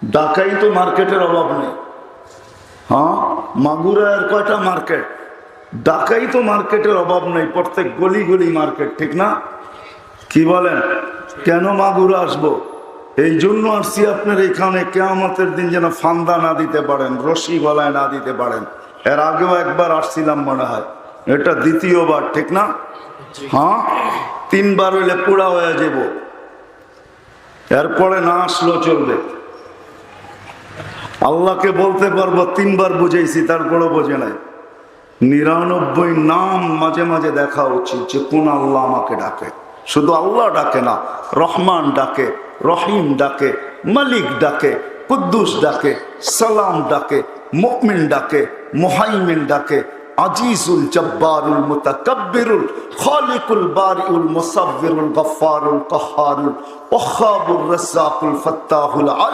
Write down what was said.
ঢাকায় তো মার্কেটের অভাব নেই। হ্যাঁ, মাগুরার কয়টা মার্কেট? ঢাকায় তো মার্কেটের অভাব নেই, প্রত্যেক গলি গলি মার্কেট, ঠিক না? কি বলেন? কেন মাগুরা আসবো? এই জন্য আসছি আপনার এখানে, কিয়ামতের দিন যেন ফান্দা না দিতে পারেন, রশি গলায় না দিতে পারেন। এর আগেও একবার আসছিলাম মনে হয়, এটা দ্বিতীয়বার, ঠিক না? হ্যাঁ, 3 বার হইলে পুরা হয়ে যাব, এরপরে না আসলেও চলবে। আল্লাহকে বলতে পারবো 3 বার বুঝাইছি, তারপরও বোঝে নাই। 99 নাম মাঝে মাঝে দেখা উচিত, যে কোন আল্লাহ আমাকে ডাকে। শুধু আল্লাহ ডাকে না, রহমান ডাকে, রহিম ডাকে, মালিক ডাকে, কুদ্দুস ডাকে, সালাম ডাকে, মুমিন ডাকে, মুহাইমিন ডাকে, আজিজুল জব্বারুল মুতাকাব্বিরুল খালিকুল বারিউল মুসাব্বিরুল গফফারুল কাহ্হারুল ওয়াহ্হাবুর রাজ্জাকুল ফাত্তাহুল আলিম।